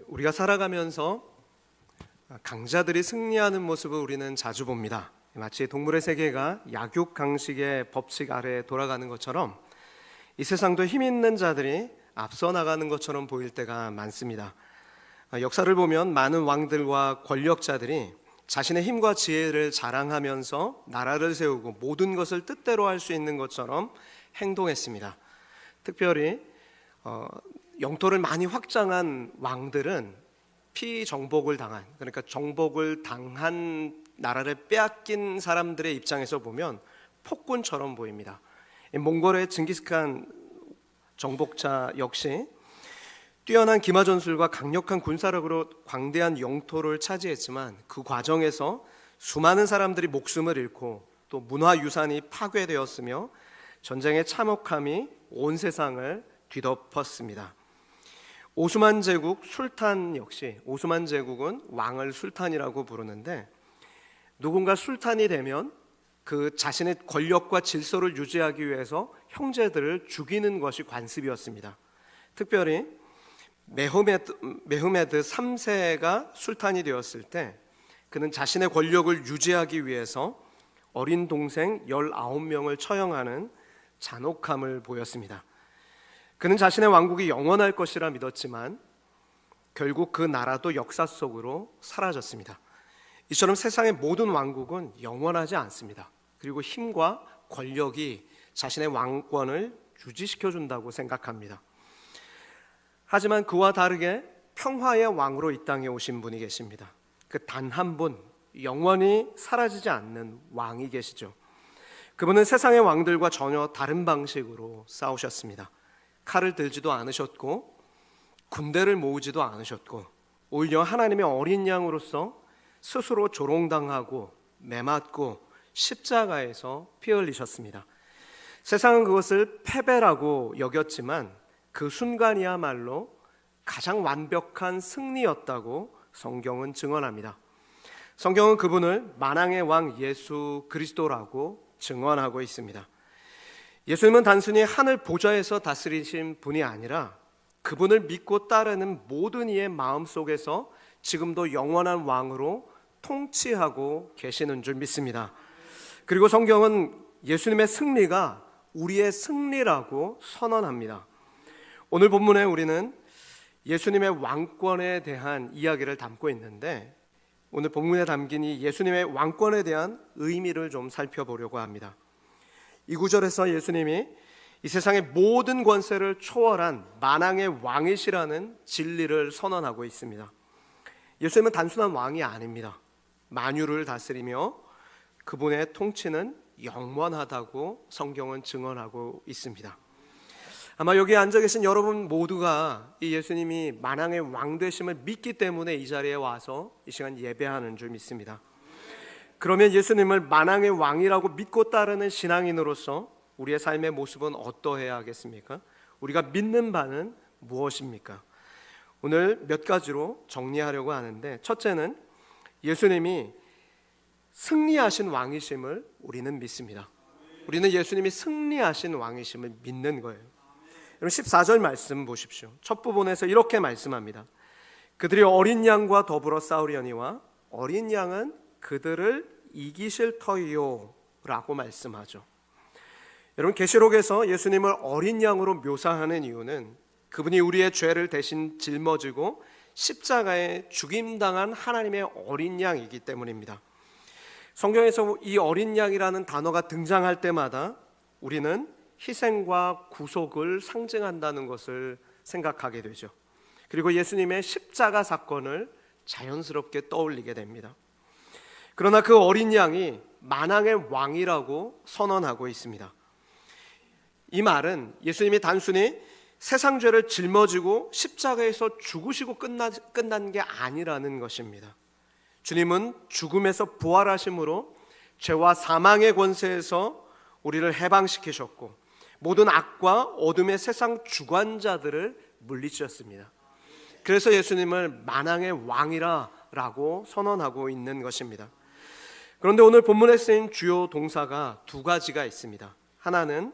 우리가 살아가면서 강자들이 승리하는 모습을 우리는 자주 봅니다. 마치 동물의 세계가 약육강식의 법칙 아래에 돌아가는 것처럼 이 세상도 힘 있는 자들이 앞서 나가는 것처럼 보일 때가 많습니다. 역사를 보면 많은 왕들과 권력자들이 자신의 힘과 지혜를 자랑하면서 나라를 세우고 모든 것을 뜻대로 할 수 있는 것처럼 행동했습니다. 특별히 영토를 많이 확장한 왕들은 피정복을 당한, 그러니까 정복을 당한 나라를 빼앗긴 사람들의 입장에서 보면 폭군처럼 보입니다. 몽골의 징기스칸 정복자 역시 뛰어난 기마 전술과 강력한 군사력으로 광대한 영토를 차지했지만 그 과정에서 수많은 사람들이 목숨을 잃고 또 문화유산이 파괴되었으며 전쟁의 참혹함이 온 세상을 뒤덮었습니다. 오스만 제국 술탄 역시, 오스만 제국은 왕을 술탄이라고 부르는데 누군가 술탄이 되면 그 자신의 권력과 질서를 유지하기 위해서 형제들을 죽이는 것이 관습이었습니다. 특별히 메흐메드 3세가 술탄이 되었을 때 그는 자신의 권력을 유지하기 위해서 어린 동생 19명을 처형하는 잔혹함을 보였습니다. 그는 자신의 왕국이 영원할 것이라 믿었지만 결국 그 나라도 역사 속으로 사라졌습니다. 이처럼 세상의 모든 왕국은 영원하지 않습니다. 그리고 힘과 권력이 자신의 왕권을 유지시켜준다고 생각합니다. 하지만 그와 다르게 평화의 왕으로 이 땅에 오신 분이 계십니다. 그 단 한 분, 영원히 사라지지 않는 왕이 계시죠. 그분은 세상의 왕들과 전혀 다른 방식으로 싸우셨습니다. 칼을 들지도 않으셨고 군대를 모으지도 않으셨고 오히려 하나님의 어린 양으로서 스스로 조롱당하고 매맞고 십자가에서 피 흘리셨습니다. 세상은 그것을 패배라고 여겼지만 그 순간이야말로 가장 완벽한 승리였다고 성경은 증언합니다. 성경은 그분을 만왕의 왕 예수 그리스도라고 증언하고 있습니다. 예수님은 단순히 하늘 보좌에서 다스리신 분이 아니라 그분을 믿고 따르는 모든 이의 마음속에서 지금도 영원한 왕으로 통치하고 계시는 줄 믿습니다. 그리고 성경은 예수님의 승리가 우리의 승리라고 선언합니다. 오늘 본문에 우리는 예수님의 왕권에 대한 이야기를 담고 있는데 오늘 본문에 담긴 이 예수님의 왕권에 대한 의미를 좀 살펴보려고 합니다. 이 구절에서 예수님이 이 세상의 모든 권세를 초월한 만왕의 왕이시라는 진리를 선언하고 있습니다. 예수님은 단순한 왕이 아닙니다. 만유를 다스리며 그분의 통치는 영원하다고 성경은 증언하고 있습니다. 아마 여기 앉아 계신 여러분 모두가 이 예수님이 만왕의 왕 되심을 믿기 때문에 이 자리에 와서 이 시간 예배하는 줄 믿습니다. 그러면 예수님을 만왕의 왕이라고 믿고 따르는 신앙인으로서 우리의 삶의 모습은 어떠해야 하겠습니까? 우리가 믿는 바는 무엇입니까? 오늘 몇 가지로 정리하려고 하는데 첫째는 예수님이 승리하신 왕이심을 우리는 믿습니다. 우리는 예수님이 승리하신 왕이심을 믿는 거예요. 여러분 14절 말씀 보십시오. 첫 부분에서 이렇게 말씀합니다. 그들이 어린 양과 더불어 싸우려니와 어린 양은 그들을 이기실 터이요 라고 말씀하죠. 여러분 계시록에서 예수님을 어린 양으로 묘사하는 이유는 그분이 우리의 죄를 대신 짊어지고 십자가에 죽임당한 하나님의 어린 양이기 때문입니다. 성경에서 이 어린 양이라는 단어가 등장할 때마다 우리는 희생과 구속을 상징한다는 것을 생각하게 되죠. 그리고 예수님의 십자가 사건을 자연스럽게 떠올리게 됩니다. 그러나 그 어린 양이 만왕의 왕이라고 선언하고 있습니다. 이 말은 예수님이 단순히 세상 죄를 짊어지고 십자가에서 죽으시고 끝난 게 아니라는 것입니다. 주님은 죽음에서 부활하심으로 죄와 사망의 권세에서 우리를 해방시키셨고 모든 악과 어둠의 세상 주관자들을 물리치셨습니다. 그래서 예수님을 만왕의 왕이라고 선언하고 있는 것입니다. 그런데 오늘 본문에 쓰인 주요 동사가 두 가지가 있습니다. 하나는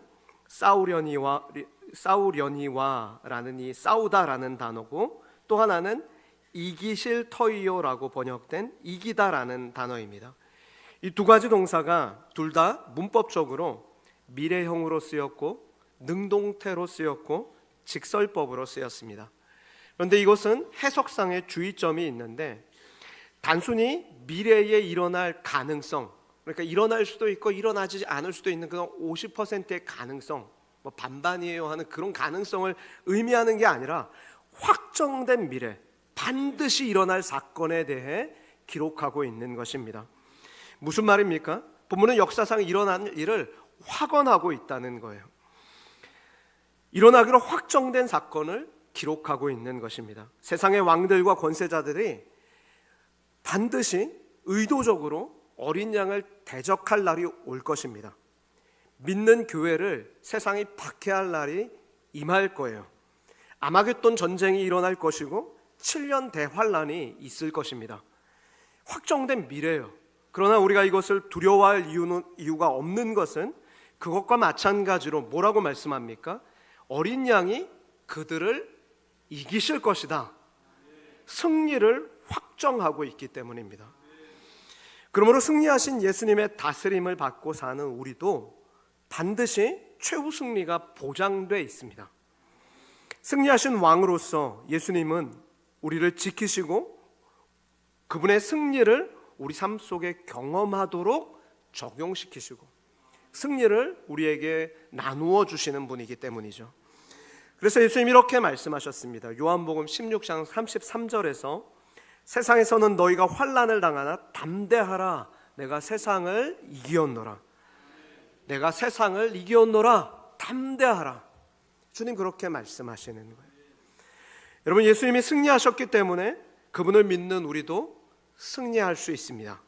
싸우려니와라는 이 싸우다라는 단어고 또 하나는 이기실 터이요라고 번역된 이기다라는 단어입니다. 이 두 가지 동사가 둘 다 문법적으로 미래형으로 쓰였고 능동태로 쓰였고 직설법으로 쓰였습니다. 그런데 이것은 해석상의 주의점이 있는데 단순히 미래에 일어날 가능성, 그러니까 일어날 수도 있고 일어나지 않을 수도 있는 그런 50%의 가능성, 뭐 반반이에요 하는 그런 가능성을 의미하는 게 아니라 확정된 미래, 반드시 일어날 사건에 대해 기록하고 있는 것입니다. 무슨 말입니까? 본문은 역사상 일어난 일을 확언하고 있다는 거예요. 일어나기로 확정된 사건을 기록하고 있는 것입니다. 세상의 왕들과 권세자들이 반드시 의도적으로 어린 양을 대적할 날이 올 것입니다. 믿는 교회를 세상이 박해할 날이 임할 거예요. 아마겟돈 전쟁이 일어날 것이고 7년 대환란이 있을 것입니다. 확정된 미래예요. 그러나 우리가 이것을 두려워할 이유가 없는 것은 그것과 마찬가지로 뭐라고 말씀합니까? 어린 양이 그들을 이기실 것이다. 승리를 확정하고 있기 때문입니다. 그러므로 승리하신 예수님의 다스림을 받고 사는 우리도 반드시 최후 승리가 보장되어 있습니다. 승리하신 왕으로서 예수님은 우리를 지키시고 그분의 승리를 우리 삶 속에 경험하도록 적용시키시고 승리를 우리에게 나누어 주시는 분이기 때문이죠. 그래서 예수님이 이렇게 말씀하셨습니다. 요한복음 16장 33절에서 세상에서는 너희가 환난을 당하나 담대하라. 내가 세상을 이기었노라. 내가 세상을 이기었노라. 담대하라. 주님 그렇게 말씀하시는 거예요. 여러분, 예수님이 승리하셨기 때문에 그분을 믿는 우리도 승리할 수 있습니다.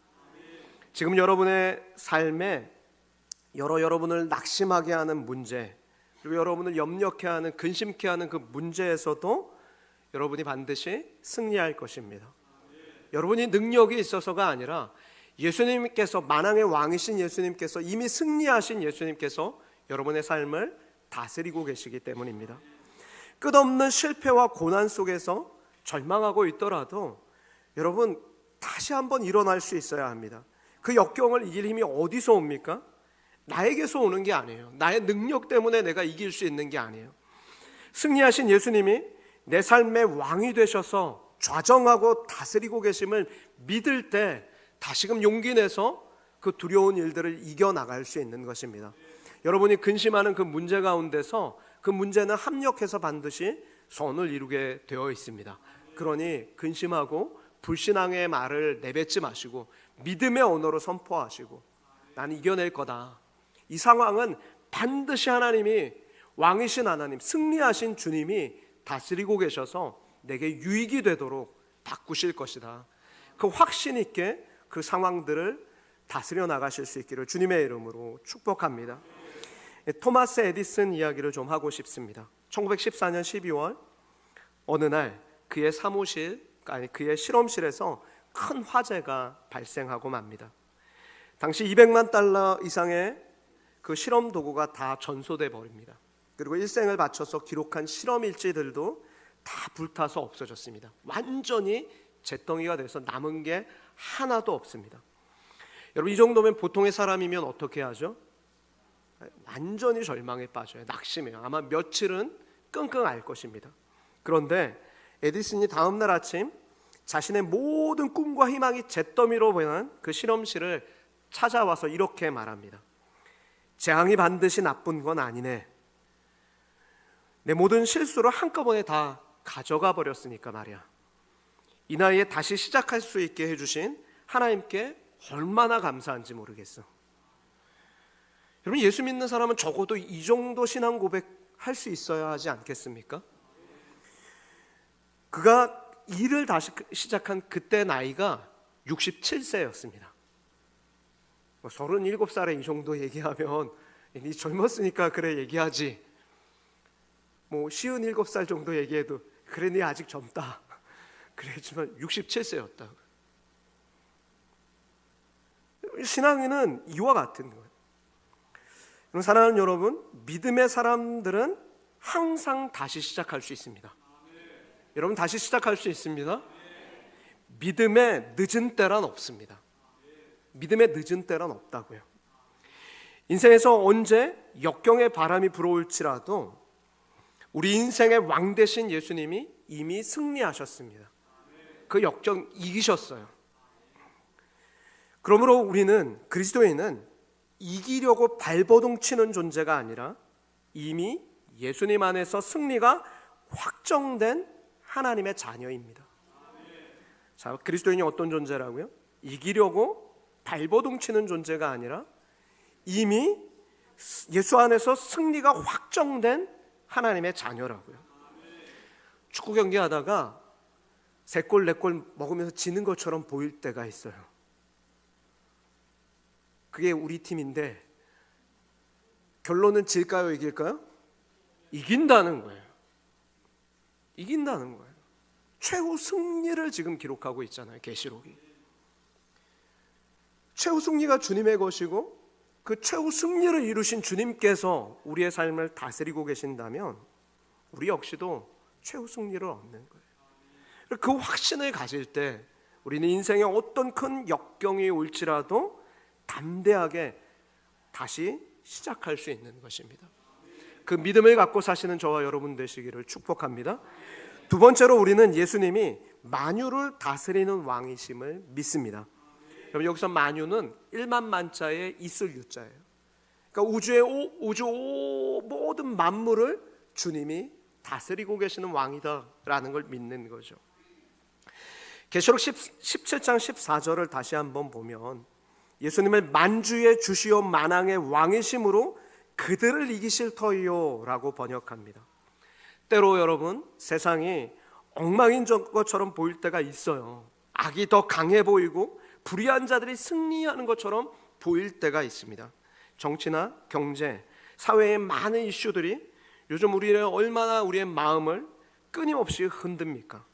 지금 여러분의 삶에 여러분을 낙심하게 하는 문제, 그리고 여러분을 염려케 하는, 근심케 하는 그 문제에서도 여러분이 반드시 승리할 것입니다. 여러분이 능력이 있어서가 아니라 예수님께서, 만왕의 왕이신 예수님께서, 이미 승리하신 예수님께서 여러분의 삶을 다스리고 계시기 때문입니다. 끝없는 실패와 고난 속에서 절망하고 있더라도 여러분 다시 한번 일어날 수 있어야 합니다. 그 역경을 이길 힘이 어디서 옵니까? 나에게서 오는 게 아니에요. 나의 능력 때문에 내가 이길 수 있는 게 아니에요. 승리하신 예수님이 내 삶의 왕이 되셔서 좌정하고 다스리고 계심을 믿을 때 다시금 용기 내서 그 두려운 일들을 이겨나갈 수 있는 것입니다. 여러분이 근심하는 그 문제 가운데서 그 문제는 합력해서 반드시 선을 이루게 되어 있습니다. 그러니 근심하고 불신앙의 말을 내뱉지 마시고 믿음의 언어로 선포하시고 나는 이겨낼 거다. 이 상황은 반드시 하나님이, 왕이신 하나님, 승리하신 주님이 다스리고 계셔서 내게 유익이 되도록 바꾸실 것이다. 그 확신 있게 그 상황들을 다스려 나가실 수 있기를 주님의 이름으로 축복합니다. 토마스 에디슨 이야기를 좀 하고 싶습니다. 1914년 12월 어느 날 그의 그의 실험실에서 큰 화재가 발생하고 맙니다. 당시 200만 달러 이상의 그 실험 도구가 다 전소돼 버립니다. 그리고 일생을 바쳐서 기록한 실험 일지들도 다 불타서 없어졌습니다. 완전히 잿덩이가 돼서 남은 게 하나도 없습니다. 여러분, 이 정도면 보통의 사람이면 어떻게 하죠? 완전히 절망에 빠져요. 낙심해요. 아마 며칠은 끙끙 앓을 것입니다. 그런데 에디슨이 다음 날 아침 자신의 모든 꿈과 희망이 잿더미로 보이는 그 실험실을 찾아와서 이렇게 말합니다. 재앙이 반드시 나쁜 건 아니네. 내 모든 실수를 한꺼번에 다 가져가 버렸으니까 말이야. 이 나이에 다시 시작할 수 있게 해주신 하나님께 얼마나 감사한지 모르겠어. 여러분, 예수 믿는 사람은 적어도 이 정도 신앙 고백할 수 있어야 하지 않겠습니까? 그가 일을 다시 시작한 그때 나이가 67세였습니다. 37살에 이 정도 얘기하면 니 젊었으니까 그래 얘기하지, 57살 정도 얘기해도 그래 니 아직 젊다 그랬지만 67세였다. 신앙인은 이와 같은 거예요. 사랑하는 여러분, 믿음의 사람들은 항상 다시 시작할 수 있습니다. 여러분 다시 시작할 수 있습니다. 믿음의 늦은 때란 없습니다. 믿음의 늦은 때란 없다고요. 인생에서 언제 역경의 바람이 불어올지라도 우리 인생의 왕 되신 예수님이 이미 승리하셨습니다. 그 역경 이기셨어요. 그러므로 우리는, 그리스도인은 이기려고 발버둥 치는 존재가 아니라 이미 예수님 안에서 승리가 확정된 하나님의 자녀입니다. 자, 그리스도인이 어떤 존재라고요? 이기려고 발버둥 치는 존재가 아니라 이미 예수 안에서 승리가 확정된 하나님의 자녀라고요. 축구 경기 하다가 3골 4골 먹으면서 지는 것처럼 보일 때가 있어요. 그게 우리 팀인데 결론은 질까요, 이길까요? 이긴다는 거예요. 이긴다는 거예요. 최후 승리를 지금 기록하고 있잖아요, 계시록이. 최후 승리가 주님의 것이고 그 최후 승리를 이루신 주님께서 우리의 삶을 다스리고 계신다면 우리 역시도 최후 승리를 얻는 거예요. 그 확신을 가질 때 우리는 인생에 어떤 큰 역경이 올지라도 담대하게 다시 시작할 수 있는 것입니다. 그 믿음을 갖고 사시는 저와 여러분 되시기를 축복합니다. 두 번째로 우리는 예수님이 만유를 다스리는 왕이심을 믿습니다. 여러분, 여기서 만유는 1만 만자의 있을 유자예요. 그러니까 우주 모든 만물을 주님이 다스리고 계시는 왕이다라는 걸 믿는 거죠. 계시록 17장 14절을 다시 한번 보면 예수님을 만주의 주시오 만왕의 왕이심으로 그들을 이기실 터이요 라고 번역합니다. 때로 여러분, 세상이 엉망인 것처럼 보일 때가 있어요. 악이 더 강해 보이고 불의한 자들이 승리하는 것처럼 보일 때가 있습니다. 정치나 경제, 사회의 많은 이슈들이 요즘 우리를 얼마나 우리의 마음을 끊임없이 흔듭니까?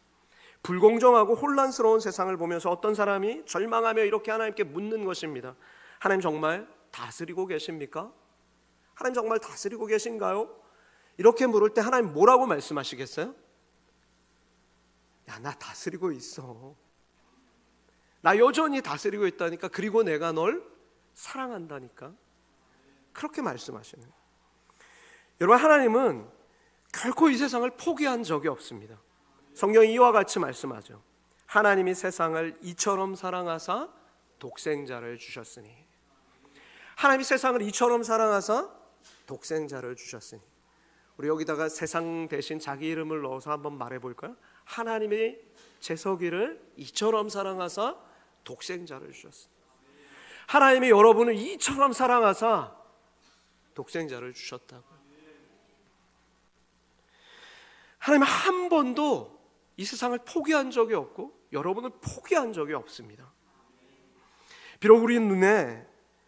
불공정하고 혼란스러운 세상을 보면서 어떤 사람이 절망하며 이렇게 하나님께 묻는 것입니다. 하나님 정말 다스리고 계십니까? 하나님 정말 다스리고 계신가요? 이렇게 물을 때 하나님 뭐라고 말씀하시겠어요? 야, 나 다스리고 있어. 나 여전히 다스리고 있다니까. 그리고 내가 널 사랑한다니까. 그렇게 말씀하시는 거예요. 여러분, 하나님은 결코 이 세상을 포기한 적이 없습니다. 성경이 이와 같이 말씀하죠. 하나님이 세상을 이처럼 사랑하사 독생자를 주셨으니. 하나님이 세상을 이처럼 사랑하사 독생자를 주셨으니. 우리 여기다가 세상 대신 자기 이름을 넣어서 한번 말해볼까요? 하나님이 제서기를 이처럼 사랑하사 독생자를 주셨으니. 하나님이 여러분을 이처럼 사랑하사 독생자를 주셨다고요. 하나님은 한 번도 이 세상을 포기한 적이 없고 여러분을 포기한 적이 없습니다. 비록 우리 눈에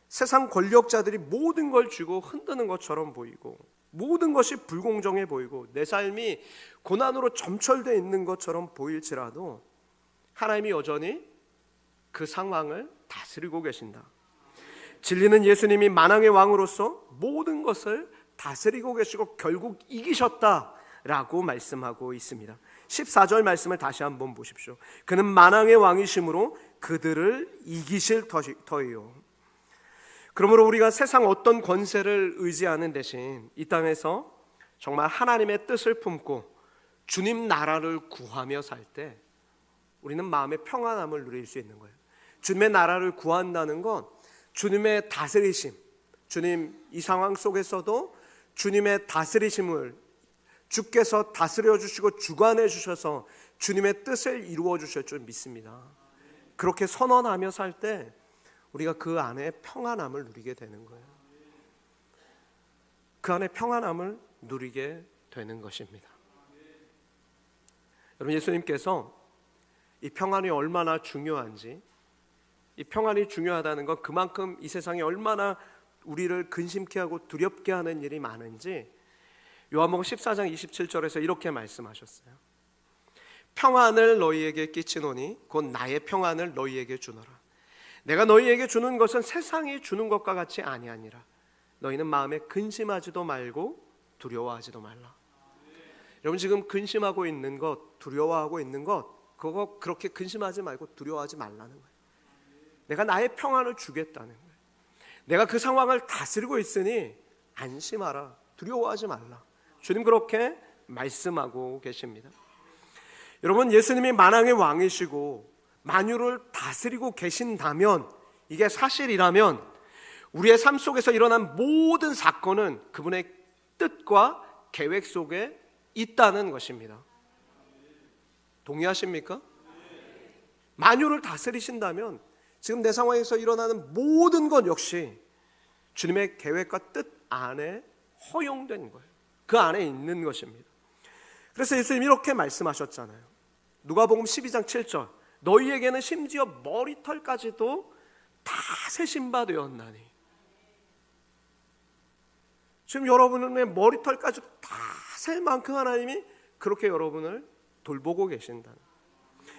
세상 권력자들이 모든 걸 쥐고 흔드는 것처럼 보이고 모든 것이 불공정해 보이고 내 삶이 고난으로 점철되어 있는 것처럼 보일지라도 하나님이 여전히 그 상황을 다스리고 계신다. 진리는 예수님이 만왕의 왕으로서 모든 것을 다스리고 계시고 결국 이기셨다라고 말씀하고 있습니다. 14절 말씀을 다시 한번 보십시오. 그는 만왕의 왕이심으로 그들을 이기실 터이요. 그러므로 우리가 세상 어떤 권세를 의지하는 대신 이 땅에서 정말 하나님의 뜻을 품고 주님 나라를 구하며 살 때 우리는 마음의 평안함을 누릴 수 있는 거예요. 주님의 나라를 구한다는 건 주님의 다스리심, 주님 이 상황 속에서도 주님의 다스리심을 주께서 다스려 주시고 주관해 주셔서 주님의 뜻을 이루어 주실 줄 믿습니다. 그렇게 선언하며 살 때 우리가 그 안에 평안함을 누리게 되는 거예요. 그 안에 평안함을 누리게 되는 것입니다. 여러분, 예수님께서 이 평안이 얼마나 중요한지, 이 평안이 중요하다는 건 그만큼 이 세상에 얼마나 우리를 근심케 하고 두렵게 하는 일이 많은지 요한복음 14장 27절에서 이렇게 말씀하셨어요. 평안을 너희에게 끼치노니 곧 나의 평안을 너희에게 주노라. 내가 너희에게 주는 것은 세상이 주는 것과 같이 아니하니라. 너희는 마음에 근심하지도 말고 두려워하지도 말라. 여러분 지금 근심하고 있는 것, 두려워하고 있는 것, 그거 그렇게 근심하지 말고 두려워하지 말라는 거예요. 내가 나의 평안을 주겠다는 거예요. 내가 그 상황을 다스리고 있으니 안심하라, 두려워하지 말라. 주님 그렇게 말씀하고 계십니다. 여러분, 예수님이 만왕의 왕이시고 만유를 다스리고 계신다면, 이게 사실이라면 우리의 삶 속에서 일어난 모든 사건은 그분의 뜻과 계획 속에 있다는 것입니다. 동의하십니까? 만유를 다스리신다면 지금 내 상황에서 일어나는 모든 것 역시 주님의 계획과 뜻 안에 허용된 거예요. 그 안에 있는 것입니다. 그래서 예수님 이렇게 말씀하셨잖아요. 누가복음 12장 7절, 너희에게는 심지어 머리털까지도 다 세신 바 되었나니. 지금 여러분의 머리털까지도 다 셀 만큼 하나님이 그렇게 여러분을 돌보고 계신다는.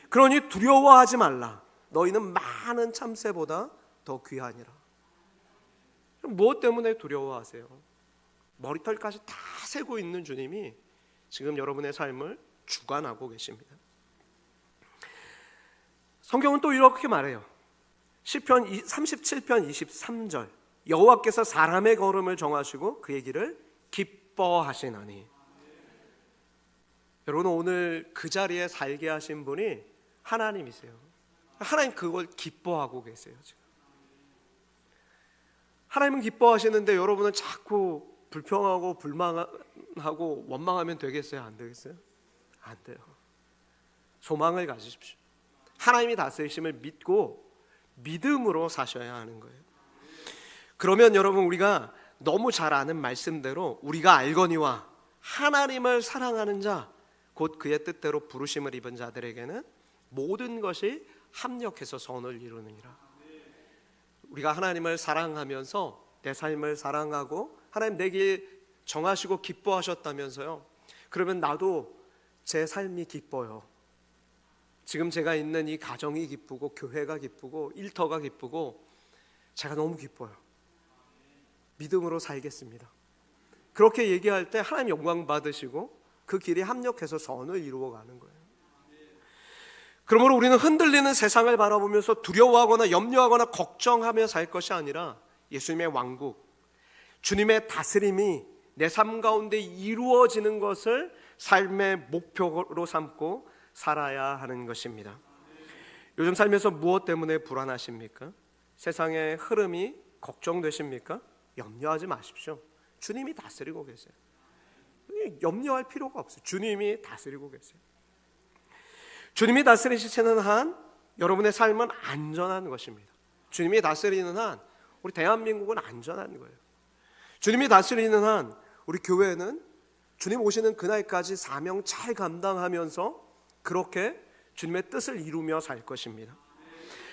그러니 두려워하지 말라. 너희는 많은 참새보다 더 귀하니라. 무엇 때문에 두려워하세요? 머리털까지 다 세고 있는 주님이 지금 여러분의 삶을 주관하고 계십니다. 성경은 또 이렇게 말해요. 시편 37편 23절, 여호와께서 사람의 걸음을 정하시고 그의 길을 기뻐하시나니. 여러분, 오늘 그 자리에 살게 하신 분이 하나님이세요. 하나님 그걸 기뻐하고 계세요. 지금 하나님은 기뻐하시는데 여러분은 자꾸 불평하고 불만하고 원망하면 되겠어요? 안 되겠어요? 안 돼요. 소망을 가지십시오. 하나님이 다스리심을 믿고 믿음으로 사셔야 하는 거예요. 그러면 여러분, 우리가 너무 잘 아는 말씀대로 우리가 알거니와 하나님을 사랑하는 자, 곧 그의 뜻대로 부르심을 입은 자들에게는 모든 것이 합력해서 선을 이루느니라. 우리가 하나님을 사랑하면서 내 삶을 사랑하고 하나님 내 길 정하시고 기뻐하셨다면서요. 그러면 나도 제 삶이 기뻐요. 지금 제가 있는 이 가정이 기쁘고 교회가 기쁘고 일터가 기쁘고 제가 너무 기뻐요. 믿음으로 살겠습니다. 그렇게 얘기할 때 하나님 영광 받으시고 그 길이 합력해서 선을 이루어가는 거예요. 그러므로 우리는 흔들리는 세상을 바라보면서 두려워하거나 염려하거나 걱정하며 살 것이 아니라 예수님의 왕국, 주님의 다스림이 내 삶 가운데 이루어지는 것을 삶의 목표로 삼고 살아야 하는 것입니다. 요즘 살면서 무엇 때문에 불안하십니까? 세상의 흐름이 걱정되십니까? 염려하지 마십시오. 주님이 다스리고 계세요. 염려할 필요가 없어요. 주님이 다스리고 계세요. 주님이 다스리시는 한 여러분의 삶은 안전한 것입니다. 주님이 다스리는 한 우리 대한민국은 안전한 거예요. 주님이 다스리는 한 우리 교회는 주님 오시는 그날까지 사명 잘 감당하면서 그렇게 주님의 뜻을 이루며 살 것입니다.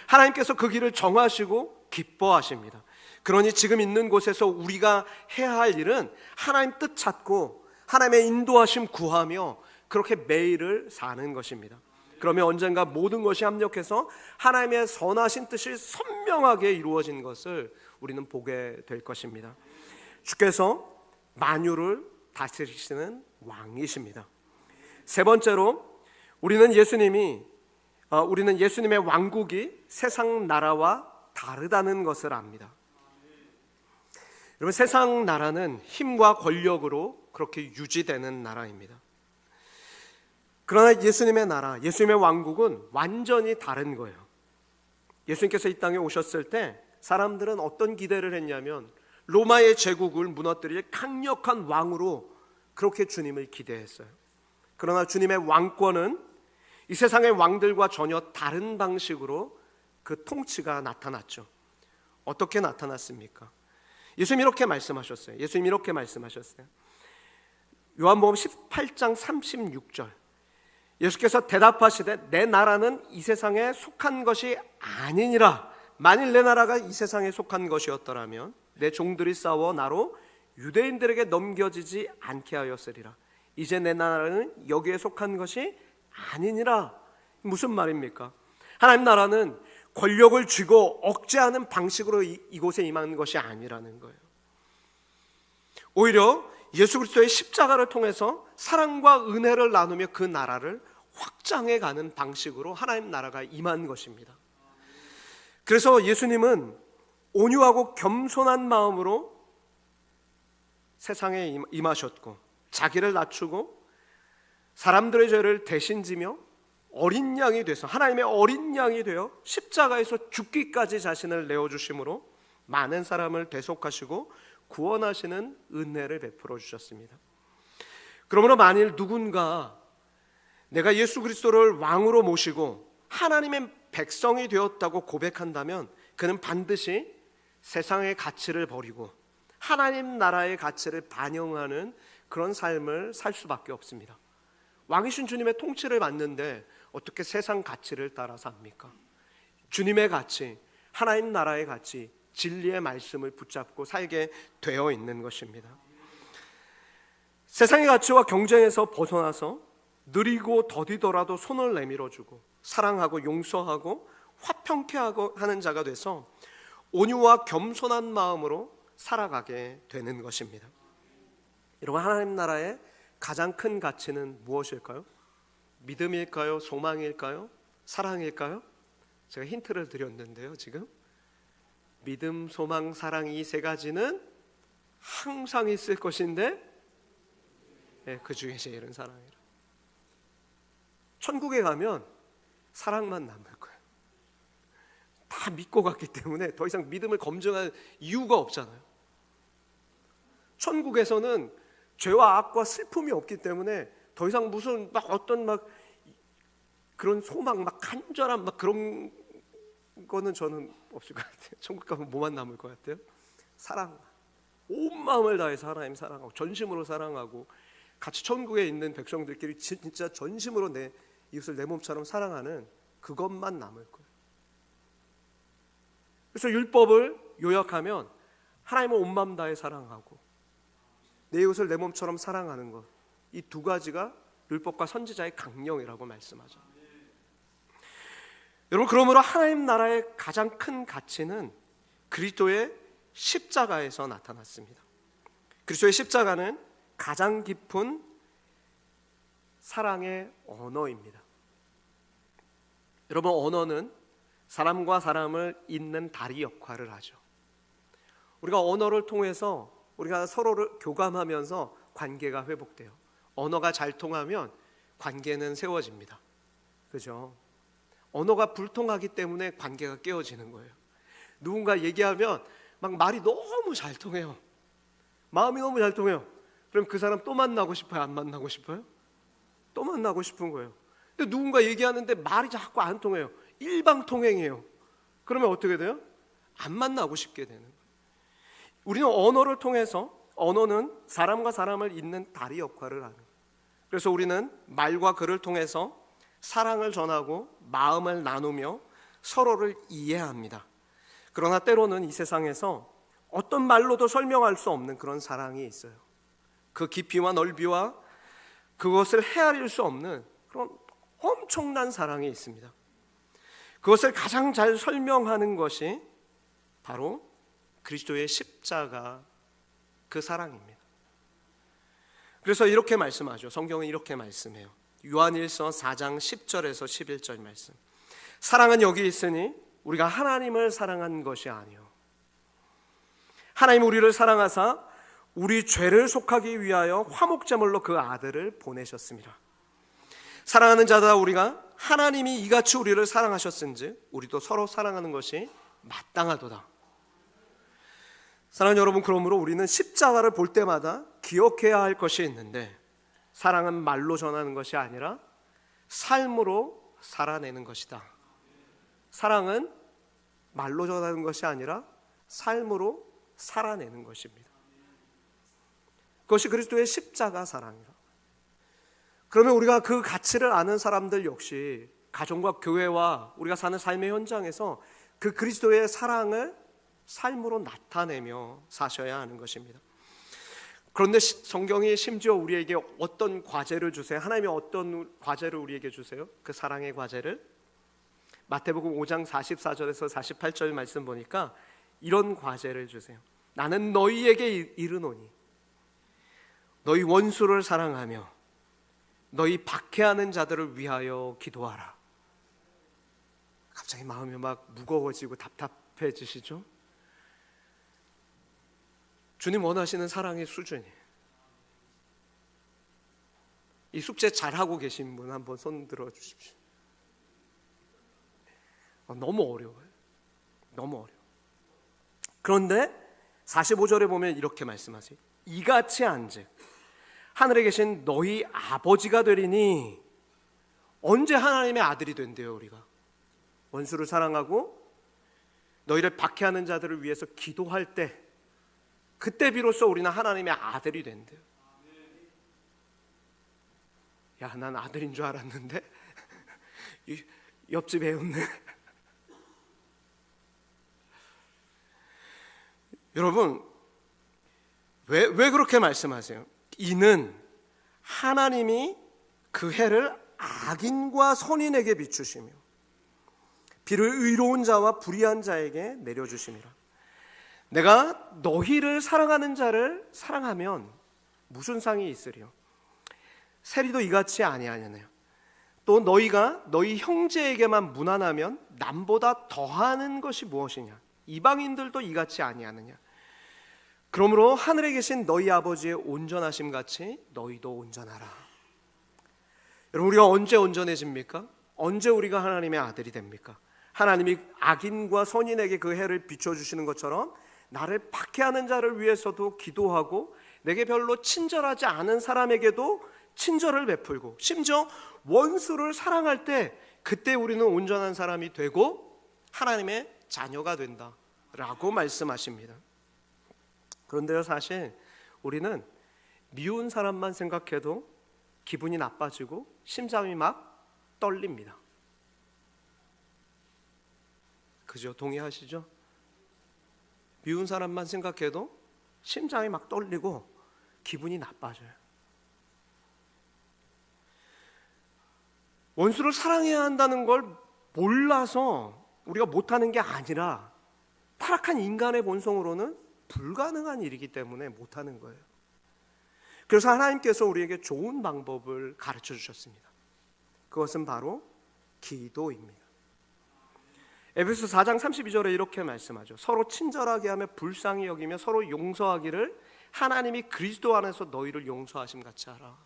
하나님께서 그 길을 정하시고 기뻐하십니다. 그러니 지금 있는 곳에서 우리가 해야 할 일은 하나님 뜻 찾고 하나님의 인도하심 구하며 그렇게 매일을 사는 것입니다. 그러면 언젠가 모든 것이 합력해서 하나님의 선하신 뜻이 선명하게 이루어진 것을 우리는 보게 될 것입니다. 주께서 만유를 다스리시는 왕이십니다. 세 번째로 우리는 예수님의 왕국이 세상 나라와 다르다는 것을 압니다. 여러분, 세상 나라는 힘과 권력으로 그렇게 유지되는 나라입니다. 그러나 예수님의 나라, 예수님의 왕국은 완전히 다른 거예요. 예수님께서 이 땅에 오셨을 때 사람들은 어떤 기대를 했냐면 로마의 제국을 무너뜨릴 강력한 왕으로 그렇게 주님을 기대했어요. 그러나 주님의 왕권은 이 세상의 왕들과 전혀 다른 방식으로 그 통치가 나타났죠. 어떻게 나타났습니까? 예수님이 이렇게 말씀하셨어요. 요한복음 18장 36절, 예수께서 대답하시되 내 나라는 이 세상에 속한 것이 아니니라. 만일 내 나라가 이 세상에 속한 것이었더라면 내 종들이 싸워 나로 유대인들에게 넘겨지지 않게 하였으리라. 이제 내 나라는 여기에 속한 것이 아니니라. 무슨 말입니까? 하나님 나라는 권력을 쥐고 억제하는 방식으로 이곳에 임한 것이 아니라는 거예요. 오히려 예수 그리스도의 십자가를 통해서 사랑과 은혜를 나누며 그 나라를 확장해 가는 방식으로 하나님 나라가 임한 것입니다. 그래서 예수님은 온유하고 겸손한 마음으로 세상에 임하셨고, 자기를 낮추고 사람들의 죄를 대신 지며 어린 양이 돼서, 하나님의 어린 양이 되어 십자가에서 죽기까지 자신을 내어주심으로 많은 사람을 대속하시고 구원하시는 은혜를 베풀어 주셨습니다. 그러므로 만일 누군가 내가 예수 그리스도를 왕으로 모시고 하나님의 백성이 되었다고 고백한다면 그는 반드시 세상의 가치를 버리고 하나님 나라의 가치를 반영하는 그런 삶을 살 수밖에 없습니다. 왕이신 주님의 통치를 받는데 어떻게 세상 가치를 따라 삽니까? 주님의 가치, 하나님 나라의 가치, 진리의 말씀을 붙잡고 살게 되어 있는 것입니다. 세상의 가치와 경쟁에서 벗어나서 느리고 더디더라도 손을 내밀어주고 사랑하고 용서하고 화평케 하는 자가 돼서 온유와 겸손한 마음으로 살아가게 되는 것입니다. 여러분, 하나님 나라의 가장 큰 가치는 무엇일까요? 믿음일까요? 소망일까요? 사랑일까요? 제가 힌트를 드렸는데요. 지금 믿음, 소망, 사랑, 이 세 가지는 항상 있을 것인데 그 중에 제일은 사랑이라. 천국에 가면 사랑만 남을 거예요. 다 믿고 갔기 때문에 더 이상 믿음을 검증할 이유가 없잖아요. 천국에서는 죄와 악과 슬픔이 없기 때문에 더 이상 무슨 막 어떤 막 그런 소망, 막 간절한 막 그런 거는 저는 없을 것 같아요. 천국 가면 뭐만 남을 것 같아요? 사랑. 온 마음을 다해서 하나님 사랑하고 전심으로 사랑하고 같이 천국에 있는 백성들끼리 진짜 전심으로 내 이웃을 내 몸처럼 사랑하는 그것만 남을 거예요. 그래서 율법을 요약하면 하나님을 온 마음 다해 사랑하고 내 이웃을 내 몸처럼 사랑하는 것, 이 두 가지가 율법과 선지자의 강령이라고 말씀하죠. 여러분, 그러므로 하나님 나라의 가장 큰 가치는 그리스도의 십자가에서 나타났습니다. 그리스도의 십자가는 가장 깊은 사랑의 언어입니다. 여러분, 언어는 사람과 사람을 잇는 다리 역할을 하죠. 우리가 언어를 통해서 우리가 서로를 교감하면서 관계가 회복돼요. 언어가 잘 통하면 관계는 세워집니다. 그죠? 언어가 불통하기 때문에 관계가 깨어지는 거예요. 누군가 얘기하면 막 말이 너무 잘 통해요. 마음이 너무 잘 통해요. 그럼 그 사람 또 만나고 싶어요? 안 만나고 싶어요? 또 만나고 싶은 거예요. 근데 누군가 얘기하는데 말이 자꾸 안 통해요. 일방통행이에요. 그러면 어떻게 돼요? 안 만나고 싶게 되는 거예요. 우리는 언어를 통해서, 언어는 사람과 사람을 잇는 다리 역할을 하는 거예요. 그래서 우리는 말과 글을 통해서 사랑을 전하고 마음을 나누며 서로를 이해합니다. 그러나 때로는 이 세상에서 어떤 말로도 설명할 수 없는 그런 사랑이 있어요. 그 깊이와 넓이와 그것을 헤아릴 수 없는 그런 엄청난 사랑이 있습니다. 그것을 가장 잘 설명하는 것이 바로 그리스도의 십자가, 그 사랑입니다. 그래서 이렇게 말씀하죠. 성경은 이렇게 말씀해요. 요한일서 4장 10절에서 11절 말씀. 사랑은 여기 있으니 우리가 하나님을 사랑한 것이 아니요 하나님 우리를 사랑하사 우리 죄를 속하기 위하여 화목제물로 그 아들을 보내셨습니다. 사랑하는 자다, 우리가 하나님이 이같이 우리를 사랑하셨은지 우리도 서로 사랑하는 것이 마땅하도다. 사랑하는 여러분, 그러므로 우리는 십자가를 볼 때마다 기억해야 할 것이 있는데, 사랑은 말로 전하는 것이 아니라 삶으로 살아내는 것이다. 사랑은 말로 전하는 것이 아니라 삶으로 살아내는 것입니다. 그것이 그리스도의 십자가 사랑이다. 그러면 우리가 그 가치를 아는 사람들 역시 가정과 교회와 우리가 사는 삶의 현장에서 그 그리스도의 사랑을 삶으로 나타내며 사셔야 하는 것입니다. 그런데 성경이 심지어 우리에게 어떤 과제를 주세요? 하나님이 어떤 과제를 우리에게 주세요? 그 사랑의 과제를 마태복음 5장 44절에서 48절 말씀 보니까 이런 과제를 주세요. 나는 너희에게 이르노니 너희 원수를 사랑하며 너희 박해하는 자들을 위하여 기도하라. 갑자기 마음이 막 무거워지고 답답해지시죠? 주님 원하시는 사랑의 수준이, 이 숙제 잘하고 계신 분 한번 손 들어 주십시오. 너무 어려워요. 너무 어려워. 그런데 45절에 보면 이렇게 말씀하세요. 이같이 한즉 하늘에 계신 너희 아버지가 되리니. 언제 하나님의 아들이 된대요? 우리가 원수를 사랑하고 너희를 박해하는 자들을 위해서 기도할 때, 그때 비로소 우리는 하나님의 아들이 된대요. 야, 난 아들인 줄 알았는데 옆집 애였네. 여러분, 왜 그렇게 말씀하세요? 이는 하나님이 그 해를 악인과 선인에게 비추시며 비를 의로운 자와 불의한 자에게 내려주심이라. 내가 너희를 사랑하는 자를 사랑하면 무슨 상이 있으리요? 세리도 이같이 아니하느냐? 또 너희가 너희 형제에게만 무난하면 남보다 더하는 것이 무엇이냐? 이방인들도 이같이 아니하느냐? 그러므로 하늘에 계신 너희 아버지의 온전하심 같이 너희도 온전하라. 여러분, 우리가 언제 온전해집니까? 언제 우리가 하나님의 아들이 됩니까? 하나님이 악인과 선인에게 그 해를 비춰주시는 것처럼 나를 박해하는 자를 위해서도 기도하고 내게 별로 친절하지 않은 사람에게도 친절을 베풀고 심지어 원수를 사랑할 때, 그때 우리는 온전한 사람이 되고 하나님의 자녀가 된다라고 말씀하십니다. 그런데요, 사실 우리는 미운 사람만 생각해도 기분이 나빠지고 심장이 막 떨립니다. 그죠? 동의하시죠? 미운 사람만 생각해도 심장이 막 떨리고 기분이 나빠져요. 원수를 사랑해야 한다는 걸 몰라서 우리가 못하는 게 아니라 타락한 인간의 본성으로는 불가능한 일이기 때문에 못하는 거예요. 그래서 하나님께서 우리에게 좋은 방법을 가르쳐 주셨습니다. 그것은 바로 기도입니다. 에베소 4장 32절에 이렇게 말씀하죠. 서로 친절하게 하며 불쌍히 여기며 서로 용서하기를 하나님이 그리스도 안에서 너희를 용서하심 같이 하라.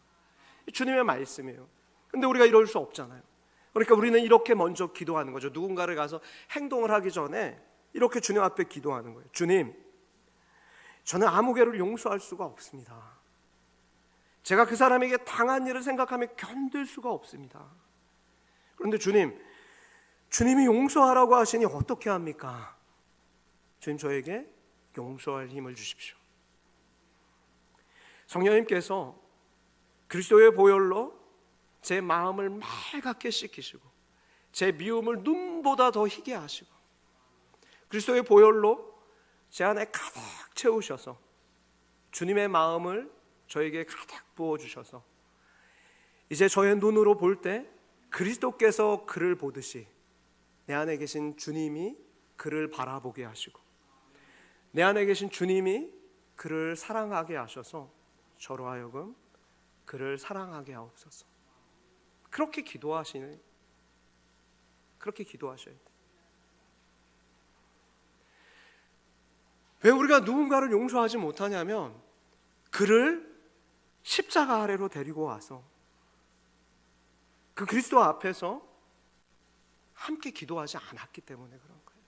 주님의 말씀이에요. 근데 우리가 이럴 수 없잖아요. 그러니까 우리는 이렇게 먼저 기도하는 거죠. 누군가를 가서 행동을 하기 전에 이렇게 주님 앞에 기도하는 거예요. 주님, 저는 아무 개를 용서할 수가 없습니다. 제가 그 사람에게 당한 일을 생각하며 견딜 수가 없습니다. 그런데 주님이 용서하라고 하시니 어떻게 합니까? 주님, 저에게 용서할 힘을 주십시오. 성령님께서 그리스도의 보혈로 제 마음을 맑게 씻기시고 제 미움을 눈보다 더 희게 하시고 그리스도의 보혈로 제 안에 가득 채우셔서 주님의 마음을 저에게 가득 부어주셔서 이제 저의 눈으로 볼 때 그리스도께서 그를 보듯이 내 안에 계신 주님이 그를 바라보게 하시고 내 안에 계신 주님이 그를 사랑하게 하셔서 저로 하여금 그를 사랑하게 하옵소서. 그렇게 기도하셔야 돼요. 왜 우리가 누군가를 용서하지 못하냐면 그를 십자가 아래로 데리고 와서 그 그리스도 앞에서 함께 기도하지 않았기 때문에 그런 거예요.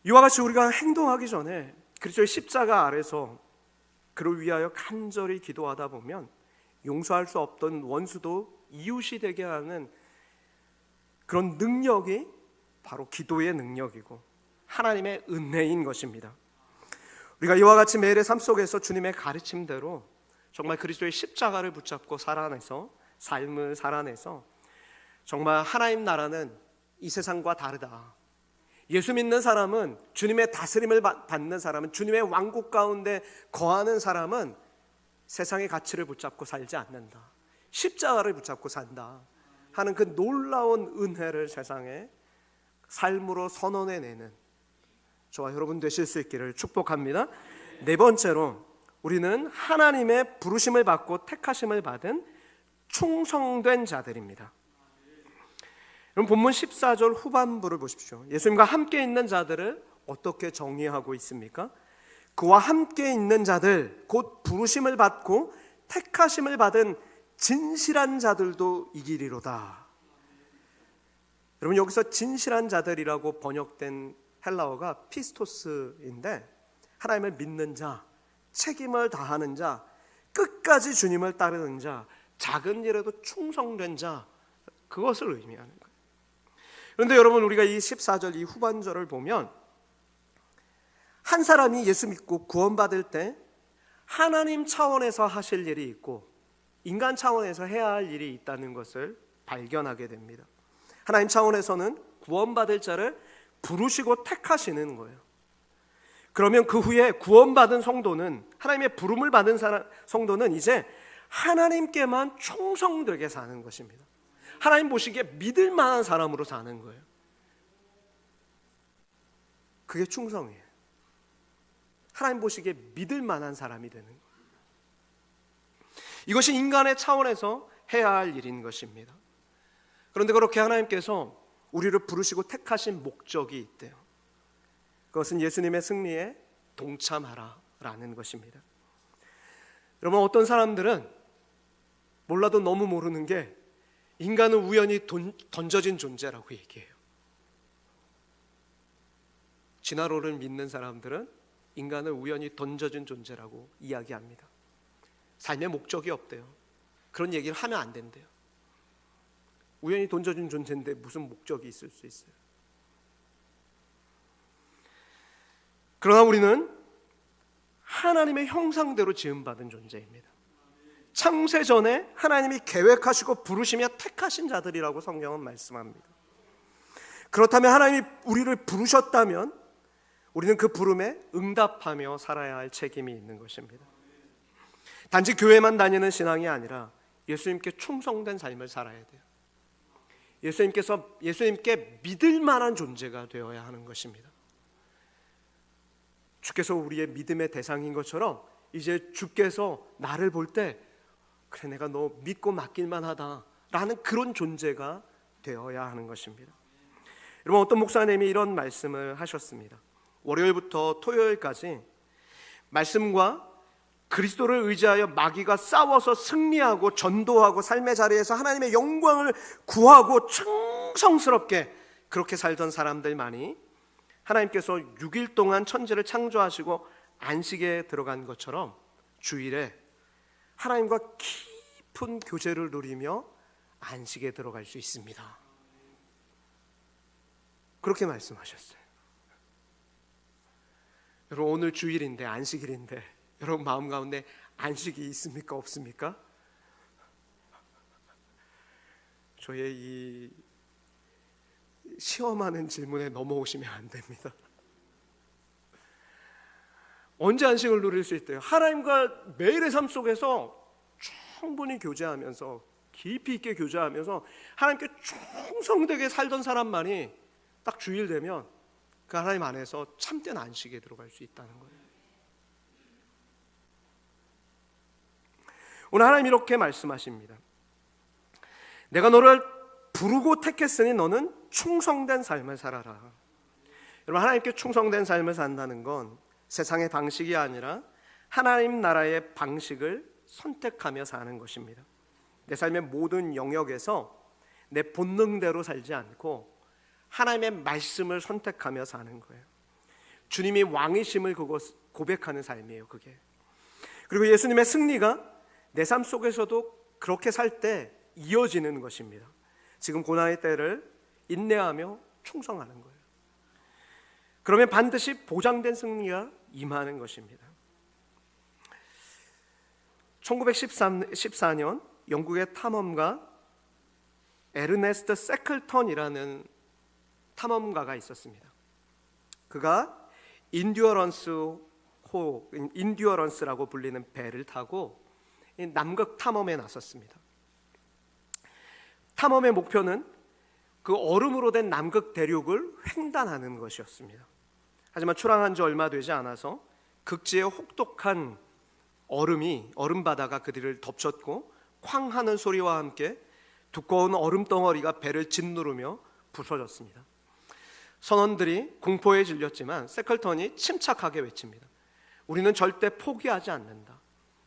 이와 같이 우리가 행동하기 전에 그리스도의 십자가 아래서 그를 위하여 간절히 기도하다 보면 용서할 수 없던 원수도 이웃이 되게 하는 그런 능력이 바로 기도의 능력이고 하나님의 은혜인 것입니다. 우리가 이와 같이 매일의 삶 속에서 주님의 가르침대로 정말 그리스도의 십자가를 붙잡고 삶을 살아내서 정말 하나님 나라는 이 세상과 다르다. 예수 믿는 사람은, 주님의 다스림을 받는 사람은, 주님의 왕국 가운데 거하는 사람은 세상의 가치를 붙잡고 살지 않는다. 십자가를 붙잡고 산다 하는 그 놀라운 은혜를 세상에 삶으로 선언해내는 저와 여러분 되실 수 있기를 축복합니다. 네 번째로 우리는 하나님의 부르심을 받고 택하심을 받은 충성된 자들입니다. 그럼 본문 14절 후반부를 보십시오. 예수님과 함께 있는 자들을 어떻게 정의하고 있습니까? 그와 함께 있는 자들, 곧 부르심을 받고 택하심을 받은 진실한 자들도 이기리로다. 여러분, 여기서 진실한 자들이라고 번역된 헬라어가 피스토스인데, 하나님을 믿는 자, 책임을 다하는 자, 끝까지 주님을 따르는 자, 작은 일에도 충성된 자, 그것을 의미하는 거예요. 그런데 여러분, 우리가 이 14절 이 후반절을 보면 한 사람이 예수 믿고 구원받을 때 하나님 차원에서 하실 일이 있고 인간 차원에서 해야 할 일이 있다는 것을 발견하게 됩니다. 하나님 차원에서는 구원받을 자를 부르시고 택하시는 거예요. 그러면 그 후에 구원받은 성도는, 하나님의 부름을 받은 성도는 이제 하나님께만 충성되게 사는 것입니다. 하나님 보시기에 믿을 만한 사람으로 사는 거예요. 그게 충성이에요. 하나님 보시기에 믿을 만한 사람이 되는 거예요. 이것이 인간의 차원에서 해야 할 일인 것입니다. 그런데 그렇게 하나님께서 우리를 부르시고 택하신 목적이 있대요. 그것은 예수님의 승리에 동참하라라는 것입니다. 여러분, 어떤 사람들은 몰라도 너무 모르는 게 인간은 우연히 던져진 존재라고 얘기해요. 진화론을 믿는 사람들은 인간은 우연히 던져진 존재라고 이야기합니다. 삶의 목적이 없대요. 그런 얘기를 하면 안 된대요. 우연히 던져진 존재인데 무슨 목적이 있을 수 있어요? 그러나 우리는 하나님의 형상대로 지음받은 존재입니다. 창세 전에 하나님이 계획하시고 부르시며 택하신 자들이라고 성경은 말씀합니다. 그렇다면 하나님이 우리를 부르셨다면 우리는 그 부름에 응답하며 살아야 할 책임이 있는 것입니다. 단지 교회만 다니는 신앙이 아니라 예수님께 충성된 삶을 살아야 돼요. 예수님께 믿을 만한 존재가 되어야 하는 것입니다. 주께서 우리의 믿음의 대상인 것처럼 이제 주께서 나를 볼 때 그래, 내가 너 믿고 맡길만 하다라는 그런 존재가 되어야 하는 것입니다. 여러분, 어떤 목사님이 이런 말씀을 하셨습니다. 월요일부터 토요일까지 말씀과 그리스도를 의지하여 마귀가 싸워서 승리하고 전도하고 삶의 자리에서 하나님의 영광을 구하고 충성스럽게 그렇게 살던 사람들만이 하나님께서 6일 동안 천지를 창조하시고 안식에 들어간 것처럼 주일에 하나님과 깊은 교제를 누리며 안식에 들어갈 수 있습니다. 그렇게 말씀하셨어요. 여러분, 오늘 주일인데, 안식일인데 여러분 마음 가운데 안식이 있습니까? 없습니까? 저의 이 시험하는 질문에 넘어오시면 안 됩니다. 언제 안식을 누릴 수 있대요? 하나님과 매일의 삶 속에서 충분히 교제하면서, 깊이 있게 교제하면서 하나님께 충성되게 살던 사람만이 딱 주일 되면 그 하나님 안에서 참된 안식에 들어갈 수 있다는 거예요. 오늘 하나님 이렇게 말씀하십니다. 내가 너를 부르고 택했으니 너는 충성된 삶을 살아라. 여러분, 하나님께 충성된 삶을 산다는 건 세상의 방식이 아니라 하나님 나라의 방식을 선택하며 사는 것입니다. 내 삶의 모든 영역에서 내 본능대로 살지 않고 하나님의 말씀을 선택하며 사는 거예요. 주님이 왕이심을 고백하는 삶이에요, 그게. 그리고 예수님의 승리가 내 삶 속에서도 그렇게 살 때 이어지는 것입니다. 지금 고난의 때를 인내하며 충성하는 거예요. 그러면 반드시 보장된 승리가 임하는 것입니다. 1914년 영국의 탐험가 에르네스트 세클턴이라는 탐험가가 있었습니다. 그가 인듀어런스라고 불리는 배를 타고 남극 탐험에 나섰습니다. 탐험의 목표는 그 얼음으로 된 남극 대륙을 횡단하는 것이었습니다. 하지만 출항한 지 얼마 되지 않아서 극지의 혹독한 얼음바다가 그들을 덮쳤고 쾅 하는 소리와 함께 두꺼운 얼음 덩어리가 배를 짓누르며 부서졌습니다. 선원들이 공포에 질렸지만 세클턴이 침착하게 외칩니다. 우리는 절대 포기하지 않는다.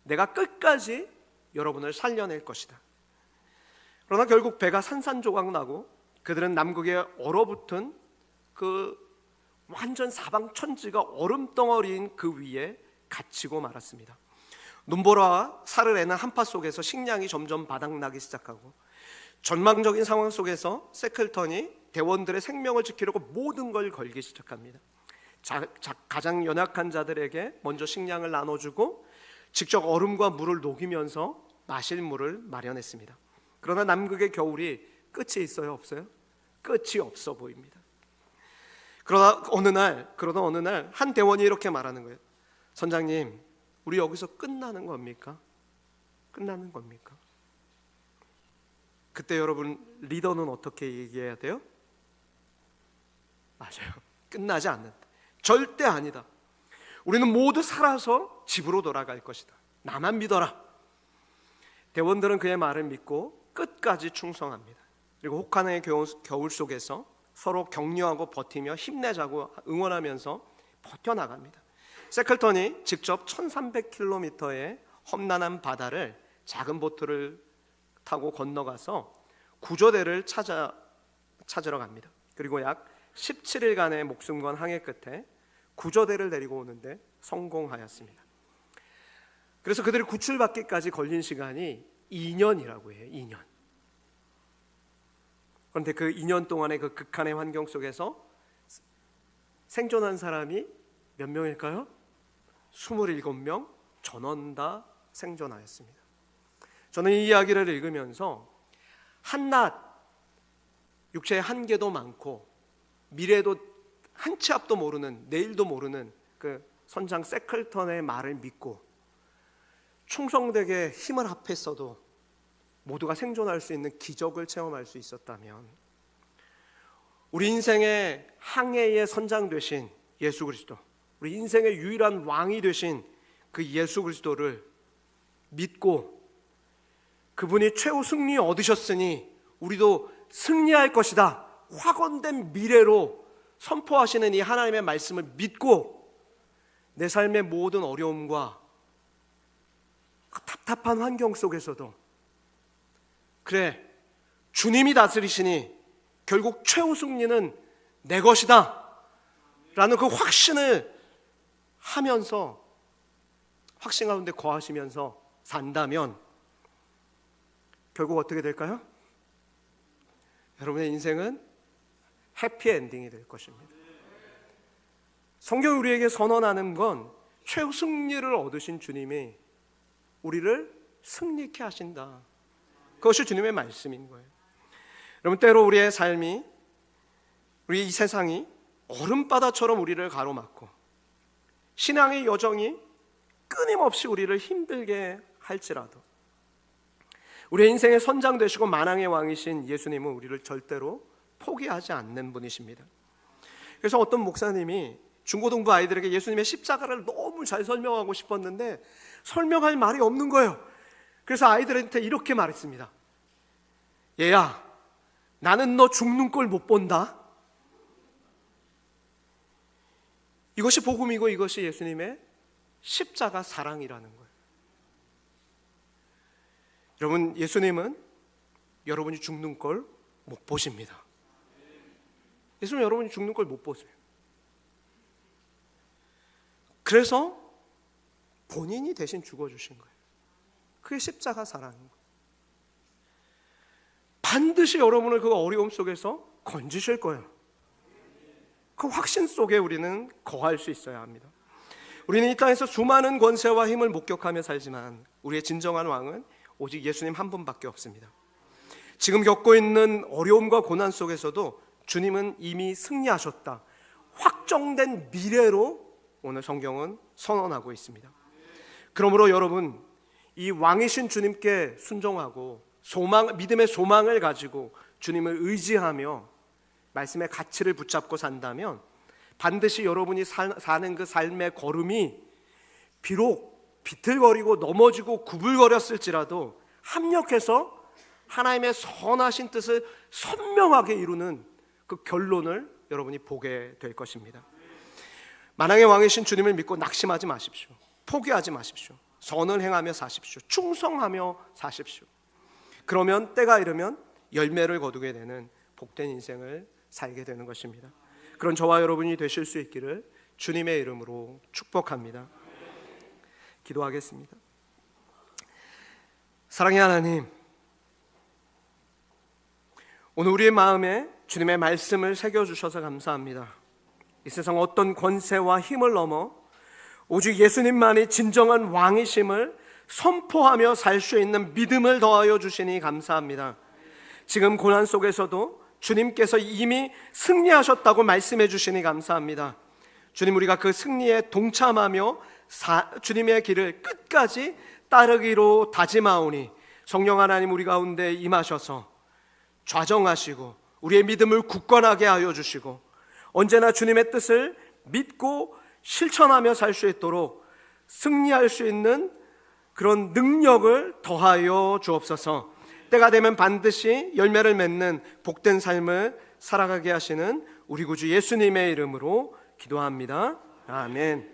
내가 끝까지 여러분을 살려낼 것이다. 그러나 결국 배가 산산조각 나고 그들은 남극에 얼어붙은 그 완전 사방천지가 얼음덩어리인 그 위에 갇히고 말았습니다. 눈보라와 살을 애는 한파 속에서 식량이 점점 바닥나기 시작하고 전망적인 상황 속에서 세클턴이 대원들의 생명을 지키려고 모든 걸 걸기 시작합니다. 가장 연약한 자들에게 먼저 식량을 나눠주고 직접 얼음과 물을 녹이면서 마실 물을 마련했습니다. 그러나 남극의 겨울이 끝이 있어요, 없어요? 끝이 없어 보입니다. 그러다 어느 날 한 대원이 이렇게 말하는 거예요. 선장님, 우리 여기서 끝나는 겁니까? 끝나는 겁니까? 그때 여러분, 리더는 어떻게 얘기해야 돼요? 맞아요. 끝나지 않는다. 절대 아니다. 우리는 모두 살아서 집으로 돌아갈 것이다. 나만 믿어라. 대원들은 그의 말을 믿고 끝까지 충성합니다. 그리고 혹한의 겨울 속에서 서로 격려하고 버티며 힘내자고 응원하면서 버텨나갑니다. 세클턴이 직접 1300km의 험난한 바다를 작은 보트를 타고 건너가서 구조대를 찾으러 갑니다. 그리고 약 17일간의 목숨 건 항해 끝에 구조대를 데리고 오는데 성공하였습니다. 그래서 그들이 구출받기까지 걸린 시간이 2년이라고 해요. 2년. 그런데 그 2년 동안의 그 극한의 환경 속에서 생존한 사람이 몇 명일까요? 27명 전원 다 생존하였습니다. 저는 이 이야기를 읽으면서 한낱 육체의 한계도 많고 미래도 한 치 앞도 모르는, 내일도 모르는 그 선장 세클턴의 말을 믿고 충성되게 힘을 합했어도 모두가 생존할 수 있는 기적을 체험할 수 있었다면, 우리 인생의 항해의 선장 되신 예수 그리스도, 우리 인생의 유일한 왕이 되신 그 예수 그리스도를 믿고 그분이 최후 승리 얻으셨으니 우리도 승리할 것이다, 확언된 미래로 선포하시는 이 하나님의 말씀을 믿고 내 삶의 모든 어려움과 답답한 환경 속에서도 그래, 주님이 다스리시니 결국 최후 승리는 내 것이다 라는 그 확신을 하면서, 확신 가운데 거하시면서 산다면 결국 어떻게 될까요? 여러분의 인생은 해피엔딩이 될 것입니다. 성경이 우리에게 선언하는 건 최후 승리를 얻으신 주님이 우리를 승리케 하신다, 그것이 주님의 말씀인 거예요. 여러분, 때로 우리의 삶이, 우리 이 세상이 얼음바다처럼 우리를 가로막고 신앙의 여정이 끊임없이 우리를 힘들게 할지라도 우리의 인생의 선장 되시고 만왕의 왕이신 예수님은 우리를 절대로 포기하지 않는 분이십니다. 그래서 어떤 목사님이 중고등부 아이들에게 예수님의 십자가를 너무 잘 설명하고 싶었는데 설명할 말이 없는 거예요. 그래서 아이들한테 이렇게 말했습니다. 얘야, 나는 너 죽는 꼴 못 본다. 이것이 복음이고 이것이 예수님의 십자가 사랑이라는 거예요. 여러분, 예수님은 여러분이 죽는 꼴 못 보십니다. 예수님은 여러분이 죽는 걸 못 보세요. 그래서 본인이 대신 죽어주신 거예요. 그게 십자가 사랑인 거예요. 반드시 여러분을 그 어려움 속에서 건지실 거예요. 그 확신 속에 우리는 거할 수 있어야 합니다. 우리는 이 땅에서 수많은 권세와 힘을 목격하며 살지만 우리의 진정한 왕은 오직 예수님 한 분밖에 없습니다. 지금 겪고 있는 어려움과 고난 속에서도 주님은 이미 승리하셨다, 확정된 미래로 오늘 성경은 선언하고 있습니다. 그러므로 여러분, 이 왕이신 주님께 순종하고 믿음의 소망을 가지고 주님을 의지하며 말씀의 가치를 붙잡고 산다면 반드시 여러분이 사는 그 삶의 걸음이 비록 비틀거리고 넘어지고 구불거렸을지라도 합력해서 하나님의 선하신 뜻을 선명하게 이루는 그 결론을 여러분이 보게 될 것입니다. 만왕의 왕이신 주님을 믿고 낙심하지 마십시오. 포기하지 마십시오. 선을 행하며 사십시오. 충성하며 사십시오. 그러면 때가 이르면 열매를 거두게 되는 복된 인생을 살게 되는 것입니다. 그런 저와 여러분이 되실 수 있기를 주님의 이름으로 축복합니다. 기도하겠습니다. 사랑의 하나님, 오늘 우리의 마음에 주님의 말씀을 새겨주셔서 감사합니다. 이 세상 어떤 권세와 힘을 넘어 오직 예수님만이 진정한 왕이심을 선포하며 살 수 있는 믿음을 더하여 주시니 감사합니다. 지금 고난 속에서도 주님께서 이미 승리하셨다고 말씀해 주시니 감사합니다. 주님, 우리가 그 승리에 동참하며 주님의 길을 끝까지 따르기로 다짐하오니 성령 하나님 우리 가운데 임하셔서 좌정하시고 우리의 믿음을 굳건하게 하여 주시고 언제나 주님의 뜻을 믿고 실천하며 살 수 있도록 승리할 수 있는 그런 능력을 더하여 주옵소서. 때가 되면 반드시 열매를 맺는 복된 삶을 살아가게 하시는 우리 구주 예수님의 이름으로 기도합니다. 아멘.